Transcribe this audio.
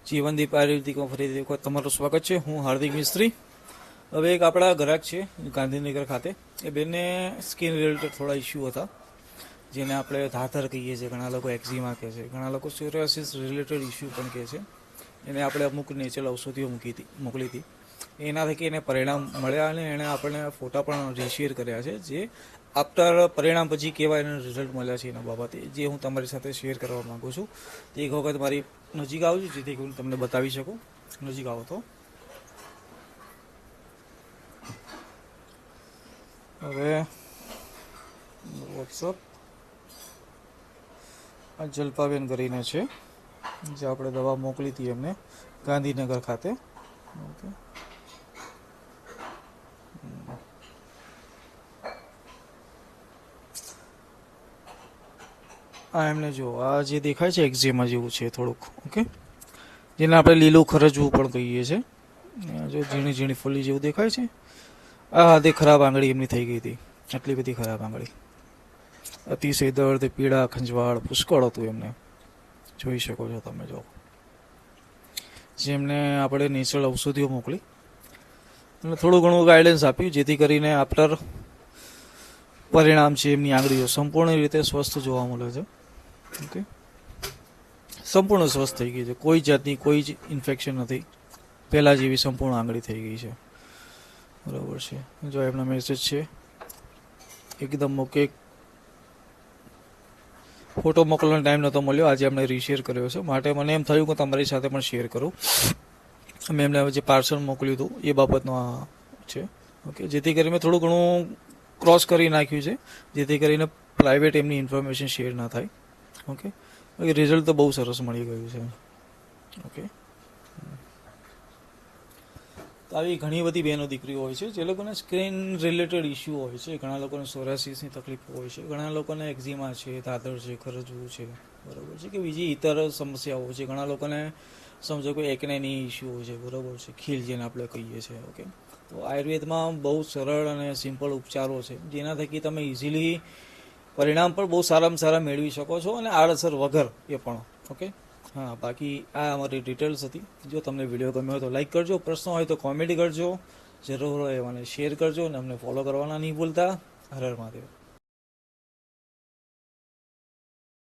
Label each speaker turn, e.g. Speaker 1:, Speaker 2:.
Speaker 1: જીવનદીપ આયુર્વેદિકમાં ફરીથી એક વખત તમારું સ્વાગત છે. હું હાર્દિક મિસ્ત્રી. હવે એક આપણા ગ્રાહક છે ગાંધીનગર ખાતે, એ બેનને સ્કિન રિલેટેડ થોડા ઇસ્યુ હતા, જેને આપણે ધાધર કહીએ છીએ, ઘણા લોકો એક્ઝિમા કહે છે, ઘણા લોકો સોરિયાસિસ રિલેટેડ ઇસ્યુ પણ કહે છે. એને આપણે અમુક નેચરલ ઔષધિઓ મોકલી હતી. એના થકી એને પરિણામ મળ્યા અને એણે આપણને ફોટા પણ રીશેર કર્યા છે, જે આફ્ટર પરિણામ પછી કેવા એને રિઝલ્ટ મળ્યા છે એના બાબતે, જે હું તમારી સાથે શેર કરવા માગું છું. એક વખત મારી નજીક આવજો, જેથી હું તમને બતાવી શકું. નજીક આવો તો હવે વોટ્સઅપ આ જલ્પાબેન કરીને છે, જે આપણે દવા મોકલી હતી એમને ગાંધીનગર ખાતે. ઓકે, આ એમને જો આ જે દેખાય છે એક્ઝેમા જેવું છે થોડુંક, ઓકે, જેને આપણે લીલું ખરજવું પણ કહીએ છીએ. જો ઝીણી ઝીણી ફૂલી જેવું દેખાય છે. આ હાથે ખરાબ આંગળી એમની થઈ ગઈ હતી, આટલી બધી ખરાબ આંગળી, અતિશય દર્દ, પીડા, ખંજવાળ પુષ્કળ હતું એમને, જોઈ શકો છો તમે. જો જેમને આપણે નેચરલ ઔષધિઓ મોકલી અને થોડું ઘણું ગાઈડન્સ આપ્યું, જેથી કરીને આફ્ટર પરિણામ છે એમની આંગળીઓ સંપૂર્ણ રીતે સ્વસ્થ જોવા મળે છે. ઓકે, સંપૂર્ણ સ્વસ્થ થઈ ગઈ છે, કોઈ જાતની કોઈ જ ઇન્ફેક્શન નથી, પહેલાં જેવી સંપૂર્ણ આંગળી થઈ ગઈ છે. બરાબર છે. જો એમના મેસેજ છે એકદમ ઓકે. ફોટો મોકલવાનો ટાઈમ નહોતો મળ્યો, આજે એમણે રીશેર કર્યો છે, માટે મને એમ થયું કે તમારી સાથે પણ શેર કરું. મેં એમને જે પાર્સલ મોકલ્યું હતું એ બાબતનો આ છે. ઓકે, જેથી કરીને મેં થોડું ઘણું ક્રોસ કરી નાખ્યું છે, જેથી કરીને પ્રાઇવેટ એમની ઇન્ફોર્મેશન શેર ના થાય. ઓકે, રિઝલ્ટ તો બહુ સરસ મળી ગયું છે. ઓકે, તો આવી ઘણી બધી બહેનો દીકરીઓ હોય છે જે લોકોને સ્કિન રિલેટેડ ઇસ્યુ હોય છે. ઘણા લોકોને સોરાસિસની તકલીફ હોય છે, ઘણા લોકોને એક્ઝિમા છે, ધાધર છે, ખરજવું છે, બરાબર છે, કે બીજી ઇતર સમસ્યાઓ છે. ઘણા લોકોને સમજો કોઈ એકનેની ઇસ્યુ હોય છે, બરાબર છે, ખીલ જેને આપણે કહીએ છીએ. ઓકે, તો આયુર્વેદમાં બહુ સરળ અને સિમ્પલ ઉપચારો છે, જેના થકી તમે ઇઝીલી પરિણામ પણ બહુ સારામાં સારા મેળવી શકો છો, અને આડઅસર વગર એ પણ. ઓકે, હા, બાકી આ અમારી ડિટેલ્સ હતી. જો તમને વિડીયો ગમ્યો હોય તો લાઈક કરજો, પ્રશ્ન હોય તો કોમેન્ટ કરજો, જરૂર હોય મને શેર કરજો, અને અમને ફોલો કરવાના નહીં ભૂલતા. હર હર મહાદેવ.